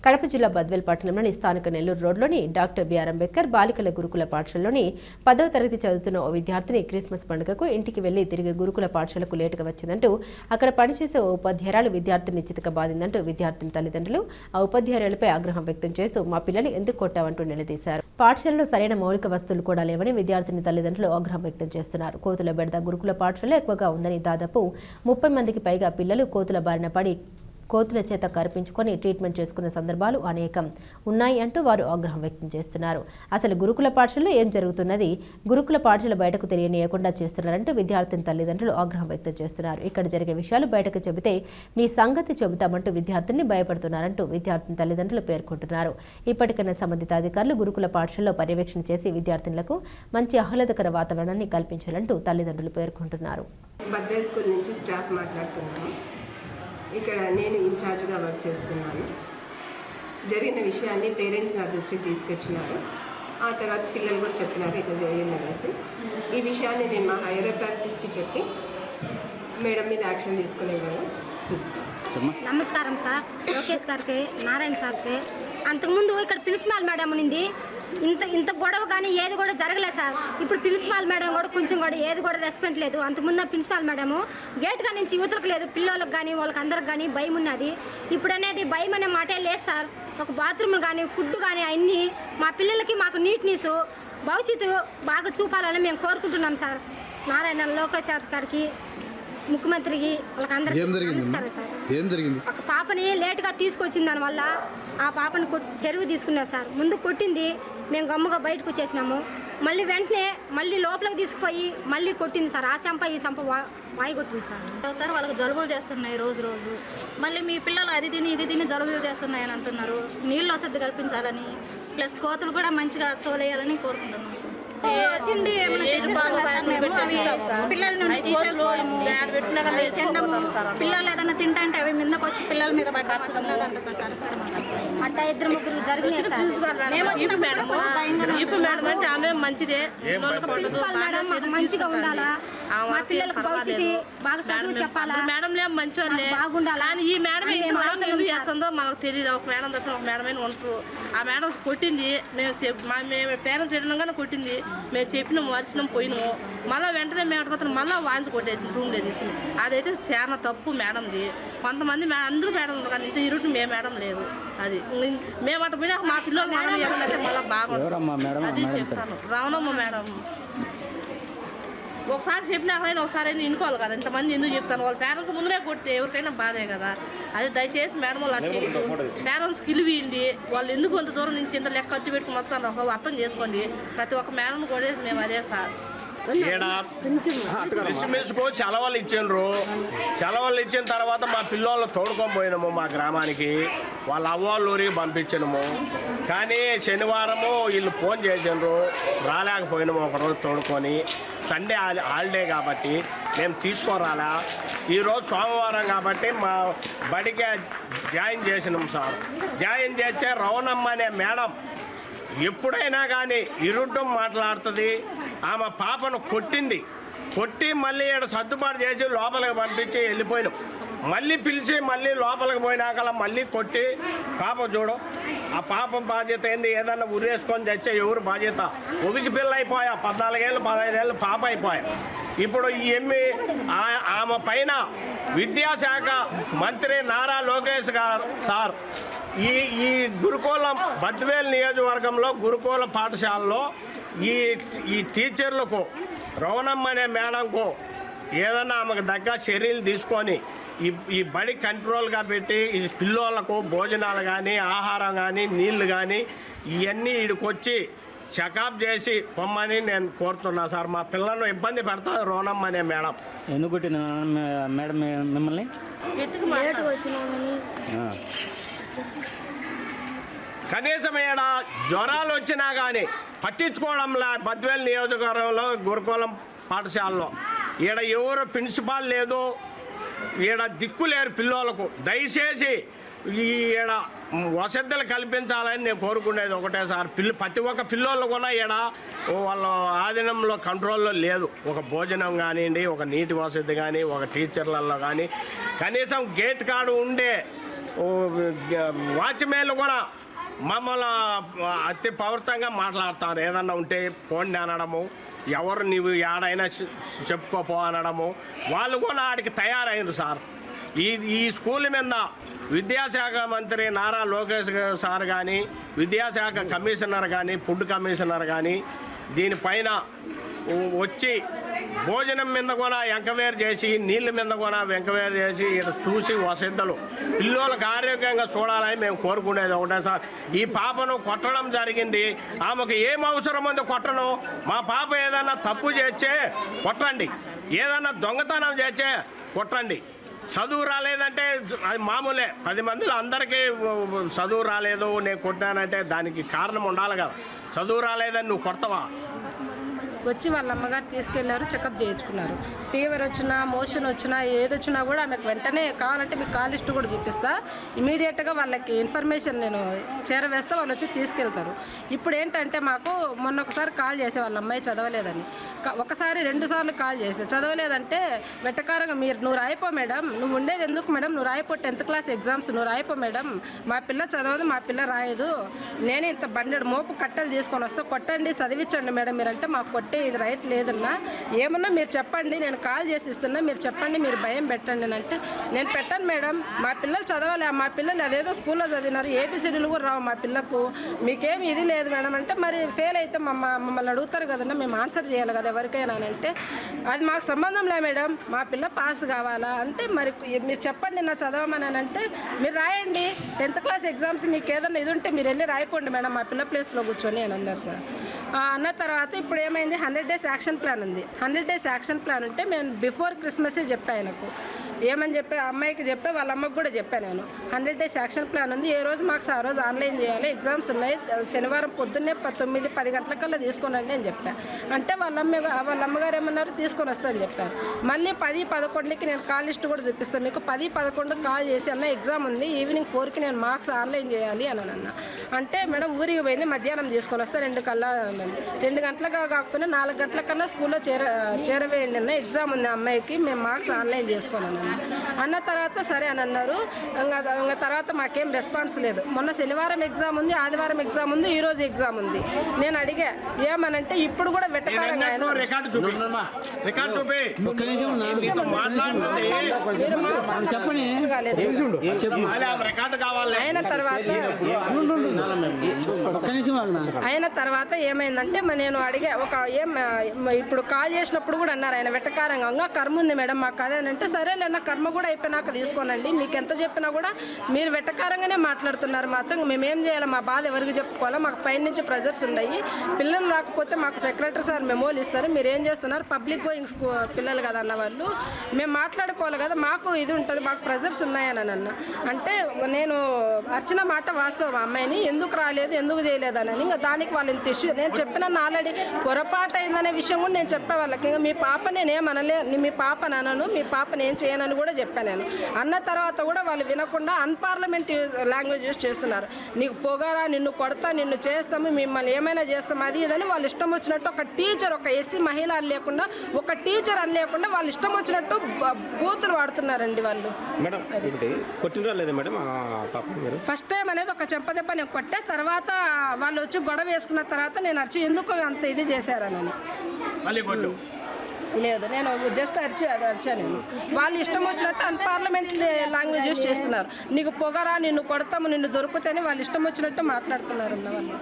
కడప జిల్లా బద్వేల్ పట్టణంలోని స్థానిక నెల్లూరు రోడ్లోని డాక్టర్ బిఆర్ అంబేద్కర్ బాలికల గురుకుల పాఠశాలలోని 10వ తరగతి చదువుతున్న ఓ విద్యార్థిని క్రిస్మస్ పండుగకు ఇంటికి వెళ్లి తిరిగి గురుకుల పాఠశాలకు లేటుగా వచ్చిందంటూ అక్కడ పనిచేసే ఓ ఉపాధ్యాయురాలు విద్యార్థిని చితక బాధిందంటూ విద్యార్థిని తల్లిదండ్రులు ఆ ఉపాధ్యాయురాలపై ఆగ్రహం వ్యక్తం చేస్తూ మా పిల్లలు ఎందుకు కొట్టావంటూ నిలదీశారు. పాఠశాలలో సరైన మౌలిక వస్తువులు కూడా లేవని విద్యార్థిని తల్లిదండ్రులు ఆగ్రహం వ్యక్తం చేస్తున్నారు. కోతుల బెడద గురుకుల పాఠశాలలో ఎక్కువగా ఉందని దాదాపు 30 మందికి పైగా పిల్లలు కోతుల బారిన పడి కోతుల చేత కరిపించుకొని ట్రీట్మెంట్ చేసుకున్న సందర్భాలు అనేకం ఉన్నాయి అంటూ వారు ఆగ్రహం వ్యక్తం చేస్తున్నారు. అసలు గురుకుల పాఠశాలలో ఏం జరుగుతున్నది, గురుకుల పాఠశాల బయటకు తెలియనీయకుండా చేస్తున్నారంటూ విద్యార్థిని తల్లిదండ్రులు ఆగ్రహం వ్యక్తం చేస్తున్నారు. ఇక్కడ జరిగే విషయాలు బయటకు చెబితే మీ సంగతి చెబుతామంటూ విద్యార్థిని భయపడుతున్నారంటూ విద్యార్థిని తల్లిదండ్రులు పేర్కొంటున్నారు. ఇప్పటికైనా సంబంధిత అధికారులు గురుకుల పాఠశాలలో పర్యవేక్షణ చేసి విద్యార్థులకు మంచి ఆహ్లాదకర వాతావరణాన్ని కల్పించాలంటూ తల్లిదండ్రులు పేర్కొంటున్నారు. బద్వేల్ స్కూల్ నుంచి స్టాఫ్ మాట్లాడుతున్నాను. ఇక్కడ నేను ఇన్ఛార్జ్గా వర్క్ చేస్తున్నాను. జరిగిన విషయాన్ని పేరెంట్స్ నా దృష్టికి తీసుకొచ్చినారు. ఆ తర్వాత పిల్లలు కూడా చెప్పినారు ఇట్లా జరిగిందనేసి. ఈ విషయాన్ని నేను మా హైయర్ ప్రాక్టీస్కి చెప్పి మేడం మీద యాక్షన్ తీసుకునేవాళ్ళం చూస్తాం. నమస్కారం సార్, లోకేష్ గారికి, నారాయణ సార్కి. అంతకుముందు ఇక్కడ ప్రిన్సిపాల్ మేడం ఉన్నింది. ఇంత గొడవ కానీ ఏది కూడా జరగలేదు సార్. ఇప్పుడు ప్రిన్సిపాల్ మేడం కూడా కొంచెం కూడా ఏది కూడా రెస్పెక్ట్ లేదు. అంతకుముందు ప్రిన్సిపాల్ మేడము గేట్ గా నుంచి యువతలకు లేదు, పిల్లలకు కానీ వాళ్ళకి అందరికి కానీ భయం ఉన్నది. ఇప్పుడు అనేది భయం అనే మాటే లేదు సార్. ఒక బాత్రూమ్ కానీ ఫుడ్ కానీ అన్నీ మా పిల్లలకి మాకు నీట్నెస్ భవిష్యత్తు బాగా చూపాలని మేము కోరుకుంటున్నాం సార్. నారాయణ లోకేష్ సార్ గారికి, ముఖ్యమంత్రికి, వాళ్ళకందరికీ నమస్కారం సార్. ఒక పాపని లేటుగా తీసుకొచ్చిన దానివల్ల ఆ పాపని చెరువు తీసుకున్నారు సార్. ముందు కొట్టింది, మేము గమ్ముగా బయటకు వచ్చేసినాము. మళ్ళీ వెంటనే మళ్ళీ లోపలికి తీసుకుపోయి మళ్ళీ కొట్టింది సార్. ఆ చంప ఈ చంప వాయి కొట్టింది సార్. వాళ్ళకి జలుబులు చేస్తున్నాయి రోజు రోజు. మళ్ళీ మీ పిల్లలు అది తిని ఇది తిని జలుబులు చేస్తున్నాయని అంటున్నారు. నీళ్ళు వసతి కల్పించాలని, ప్లస్ కోతులు కూడా మంచిగా తోలేయాలని కోరుకుంటున్నాం. తిండి పిల్లల నుండి తీసేసుకోవడము, పిల్లలు ఏదైనా తింటా అంటే అవి మీదకి వచ్చి పిల్లల మీద అట్ట 2-3 జరిగినాయి సార్. మంచిదే, మంచిగా ఉండాలా, మా పిల్లలకు భవిష్యత్తు బాగా చదువు చెప్పాలా, మేడం మంచి బాగుండాలా. ఈ మేడం ఎందుకు చేస్తుందో మనకు తెలియదు. ఒక మేడం తప్ప ఒక మేడం అయినా ఉంటారు. ఆ మేడం కొట్టింది, మేము పేరెంట్స్ ఎడనంగానే కొట్టింది. మేము చెప్పినాము, వరిసినాం, పోయినాము. మళ్ళీ వెంటనే మేము మళ్ళీ వాంచి కొట్టేసింది రూమ్లో తీసుకుని. అదైతే చాలా తప్పు మేడంది. కొంతమంది అందరూ మేడం ఉన్నారు కానీ ఇంత ఇరుటు మేము మేడం లేదు. అది మేము అటు పోయినా మా పిల్లలు మేడం ఏమన్నా మళ్ళీ బాగుంటుంది. అది చెప్తాను. రావణమ్మ మేడం ఒకసారి చెప్పినాకైనా ఒకసారి అయినా వినుకోవాలి కదా. ఇంతమంది ఎందుకు చెప్తాను, వాళ్ళ పేరెంట్స్ ముందరే కొడితే ఎవరికైనా బాధే కదా. అది దయచేసి మేడం వాళ్ళు అట్లా పేరెంట్స్ కిలివిండి వాళ్ళు ఎందుకు అంత దూరం నుంచి ఇంత లెక్క ఖర్చు పెట్టుకుని వస్తాను ఒక అర్థం చేసుకోండి. ప్రతి ఒక్క మేడం కూడా మేము అదే సార్. క్రిస్మస్కు సెలవులు ఇచ్చిండ్రు. సెలవులు ఇచ్చిన తర్వాత మా పిల్లలు తోడుకొని పోయినాము మా గ్రామానికి. వాళ్ళ అవ్వాళ్ళూరికి పంపించినాము. కానీ శనివారము వీళ్ళు ఫోన్ చేసిండ్రు, రాలేకపోయినాము. ఒకరోజు తోడుకొని సండే హాలిడే కాబట్టి మేము తీసుకోరాలా. ఈరోజు సోమవారం కాబట్టి మా బడికే జాయిన్ చేసినాం సార్. జాయిన్ చేస్తే రవణమ్మ అనే మేడం ఎప్పుడైనా కానీ ఇరుడ్డం మాట్లాడుతుంది. ఆమె పాపను కొట్టి మళ్ళీ ఇక్కడ సర్దుబాటు చేసి లోపలికి పంపించి వెళ్ళిపోయినాం. మళ్ళీ పిలిచి మళ్ళీ లోపలికి పోయినాక మళ్ళీ కొట్టి పాప చూడు, ఆ పాప బాధ్యత ఏంది? ఏదన్నా ఉరేసుకొని తెచ్చే ఎవరు బాధ్యత? ఒగిసి పిల్ల అయిపోయా, 14 ఏళ్ళు 15 ఏళ్ళు పాప అయిపోయా. ఇప్పుడు ఈ ఆమె పైన విద్యాశాఖ మంత్రి నారా లోకేష్ గారు సార్ ఈ గురుకులం బద్వేల్ నియోజకవర్గంలో గురుకుల పాఠశాలలో ఈ టీచర్లకు రవణమ్మ అనే మేడంకు ఏదన్నా ఆమెకు దగ్గర చర్యలు తీసుకొని ఈ బడి కంట్రోల్గా పెట్టి ఈ పిల్లలకు భోజనాలు కానీ ఆహారం కానీ నీళ్లు కానీ ఇవన్నీ ఇక్కడికొచ్చి చెకప్ చేసి పొమ్మని నేను కోరుతున్నా సార్. మా పిల్లలను ఇబ్బంది పెడతా రవణమ్మ అనే మేడం. ఎందుకు కొట్టింది మేడం మిమ్మల్ని? కనీసం ఈడ జ్వరాలు వచ్చినా కానీ పట్టించుకోవడంలా. బద్వేల్ నియోజకవర్గంలో గురుకులం పాఠశాలలో ఈడ ఎవరు ప్రిన్సిపాల్ లేదు, ఈడ దిక్కు లేరు పిల్లలకు. దయచేసి ఈడ వసతులు కల్పించాలని నేను కోరుకునేది ఒకటే సార్. ప్రతి ఒక్క పిల్లోళ్ళు కూడా ఈడ వాళ్ళ ఆధీనంలో కంట్రోల్లో లేదు. ఒక భోజనం కానివ్వండి, ఒక నీటి వసతి కానీ, ఒక టీచర్లలో కానీ కనీసం గేట్ కాడ ఉండే వాచ్మెన్లు కూడా మమ్మల్ని అతి పౌర్తంగా మాట్లాడతారు. ఏదన్నా ఉంటే పోండి అనడము, ఎవరు నీవు ఏడైనా చెప్పుకోపో అనడము. వాళ్ళు కూడా ఆడికి తయారైంది సార్. ఈ స్కూల్ మీద విద్యాశాఖ మంత్రి నారా లోకేష్ సార్ కానీ, విద్యాశాఖ కమిషనర్ కానీ, ఫుడ్ కమిషనర్ కానీ దీనిపైన వచ్చి భోజనం మీద కూడా ఎంక్వైరీ చేసి, నీళ్ళ మీద కూడా ఎంక్వైరీ చేసి ఇక్కడ చూసి వసతులు పిల్లలకు ఆరోగ్యంగా చూడాలని మేము కోరుకునేది ఒకటే సార్. ఈ పాపను కొట్టడం జరిగింది. ఆమెకు ఏం అవసరం ఉందో కొట్టను. మా పాప ఏదైనా తప్పు చేస్తే కొట్టండి, ఏదైనా దొంగతనం చేస్తే కొట్టండి. చదువు రాలేదంటే అది మామూలే. 10 మందిలో అందరికీ చదువు రాలేదు, నేను కొట్టానంటే దానికి కారణం ఉండాలి కదా. చదువు రాలేదని నువ్వు కొడతావా? వచ్చి వాళ్ళ అమ్మగారు తీసుకెళ్లారు, చెకప్ చేయించుకున్నారు. ఫీవర్ వచ్చినా, మోషన్ వచ్చినా, ఏదొచ్చినా కూడా ఆమెకు వెంటనే కావాలంటే మీకు కాల్ లిస్ట్ కూడా చూపిస్తా, ఇమీడియట్గా వాళ్ళకి ఇన్ఫర్మేషన్ నేను చేరవేస్తే వాళ్ళు వచ్చి తీసుకెళ్తారు. ఇప్పుడు ఏంటంటే మాకు మొన్న ఒకసారి కాల్ చేసే వాళ్ళ అమ్మాయి చదవలేదని, ఒకసారి 2 సార్లు కాల్ చేసే చదవలేదంటే వెట్టకారంగా నువ్వు రాయిపో మేడం, నువ్వు ఉండేది ఎందుకు మేడం, నువ్వు రాయిపో 10th క్లాస్ ఎగ్జామ్స్, నువ్వు రాయిపో మేడం, మా పిల్ల చదవదు, మా పిల్ల రాయదు, నేనే ఇంత బండెడు మోపు కట్టలు తీసుకొని వస్తే కొట్టండి, చదివించండి మేడం మీరంటే మాకు కొట్టే ఇది రైట్ లేదన్నా, ఏమన్నా మీరు చెప్పండి, నేను కాల్ చేసి ఇస్తున్నా, మీరు చెప్పండి, మీరు భయం పెట్టండి అని అంటే నేను పెట్టాను మేడం, మా పిల్లలు చదవాలి, మా పిల్లలు అదేదో స్కూల్లో చదివినారు, ఏబిసిడీలు కూడా రావు మా పిల్లకు, మీకేమి ఇది లేదు మేడం అంటే మరి ఫెయిల్ అయితే మమ్మల్ని అడుగుతారు కదన్నా, మేము ఆన్సర్ చేయాలి కదా ఎవరికైనా అంటే అది మాకు సంబంధం లే మేడం, మా పిల్ల పాస్ కావాలా అంటే మరి మీరు చెప్పండి నా చదవమని అంటే మీరు రాయండి 10th క్లాస్ ఎగ్జామ్స్, మీకు ఏదన్నా ఇది ఉంటే మీరు వెళ్ళి రాయిపోండి మేడం మా పిల్ల ప్లేస్లో కూర్చొని అని అన్నారు సార్. అన్న తర్వాత ఇప్పుడు ఏమైంది 100 days యాక్షన్ ప్లాన్ ఉంది. 100 days యాక్షన్ ప్లాన్ ఉంటే నేను బిఫోర్ క్రిస్మసే చెప్పాను ఆయనకు, ఏమని చెప్పి అమ్మాయికి చెప్పే వాళ్ళ అమ్మకి కూడా చెప్పాను నేను 100 days యాక్షన్ ప్లాన్ ఉంది, ఏ రోజు మార్క్స్ ఆ రోజు ఆన్లైన్ చేయాలి, ఎగ్జామ్స్ ఉన్నాయి, శనివారం పొద్దున్నే 9-10 గంటలకల్లా తీసుకోనండి అని చెప్పాను. అంటే వాళ్ళ అమ్మగారు ఏమన్నారు తీసుకొని వస్తానని చెప్పారు. మళ్ళీ 10-11కి నేను కాల్ లిస్ట్ కూడా చూపిస్తాను మీకు, 10-11 కాల్ చేసి అన్న ఎగ్జామ్ ఉంది, ఈవినింగ్ 4కి నేను మార్క్స్ ఆన్లైన్ చేయాలి అని అన్న. అంటే మేడం ఊరికి పోయింది, మధ్యాహ్నం తీసుకొని వస్తే 2 గంటలకు కాకపోయినా 4 గంటల కన్నా స్కూల్లో చేరవేయండి అన్న, ఎగ్జామ్ ఉంది అమ్మాయికి, మేము మార్క్స్ ఆన్లైన్ చేసుకోవాలన్న. అన్న తర్వాత సరే అని అన్నారు. ఇంకా తర్వాత మాకేం రెస్పాన్స్ లేదు. మొన్న శనివారం ఎగ్జామ్ ఉంది, ఆదివారం ఎగ్జామ్ ఉంది, ఈ రోజు ఎగ్జామ్ ఉంది. నేను అడిగా ఏమనంటే ఇప్పుడు కూడా వెటకారంగా అయిన తర్వాత ఏమైందంటే నేను అడిగా ఇప్పుడు కాల్ చేసినప్పుడు కూడా అన్నారు ఆయన వెటకారంగా కర్మ ఉంది మేడం మాకు అదేనంటే సరేలే నా కర్మ కూడా అయిపోయినాక తీసుకోనండి, మీకు ఎంత చెప్పినా కూడా మీరు వెటకారంగానే మాట్లాడుతున్నారు, మాత్రం మేమేం చేయాలి, మా బాధ ఎవరికి చెప్పుకోవాలా, మాకు పైన నుంచి ప్రెజర్స్ ఉన్నాయి, పిల్లలు రాకపోతే మాకు సెక్రటరీ సార్ మెమోలు ఇస్తారు, మీరు ఏం చేస్తున్నారు పబ్లిక్ గోయింగ్ పిల్లలు కదా అన్న వాళ్ళు, మేము మాట్లాడుకోవాలి కదా, మాకు ఇది ఉంటుంది, మాకు ప్రెజర్స్ ఉన్నాయని అన్న. అంటే నేను అర్చన మాట వాస్తవం, అమ్మాయిని ఎందుకు రాలేదు ఎందుకు చేయలేదని, ఇంకా దానికి వాళ్ళు ఇంత ఇష్యూ నేను చెప్పినాను ఆల్రెడీ, పొరపాటు అయిందనే విషయం కూడా నేను చెప్పే వాళ్ళకి, ఇంకా మీ పాప నేనేమనలే, మీ పాప అనను, మీ పాప నేను చేయనని కూడా చెప్పాను నేను. అన్న తర్వాత కూడా వాళ్ళు వినకుండా అన్పార్లమెంట్ లాంగ్వేజ్ యూజ్ చేస్తున్నారు, నీకు పొగరా, నిన్ను కొడతా, నిన్ను చేస్తాము, మిమ్మల్ని ఏమైనా చేస్తాము అది ఇదని వాళ్ళు ఇష్టం వచ్చినట్టు, ఒక టీచర్ ఒక ఎస్సీ మహిళ అని లేకుండా, ఒక టీచర్ అని లేకుండా వాళ్ళు ఇష్టం వచ్చినట్టు బూతులు వాడుతున్నారండి వాళ్ళు. ఫస్ట్ టైం అనేది ఒక చెంపదెబ్బ నేను కొట్టే తర్వాత వాళ్ళు వచ్చి గొడవ వేసుకున్న తర్వాత నేను అరిచి ఎందుకు అంత ఇది చేశారనని లేదు, నేను జస్ట్ అరిచాను. వాళ్ళు ఇష్టం వచ్చినట్టు అన్పార్లమెంట్ లాంగ్వేజ్ యూజ్ చేస్తున్నారు, నీకు పొగరా, నిన్ను కొడతాము, నిన్ను దొరుకుతాయని వాళ్ళు ఇష్టం వచ్చినట్టు మాట్లాడుతున్నారు అన్న వాళ్ళు.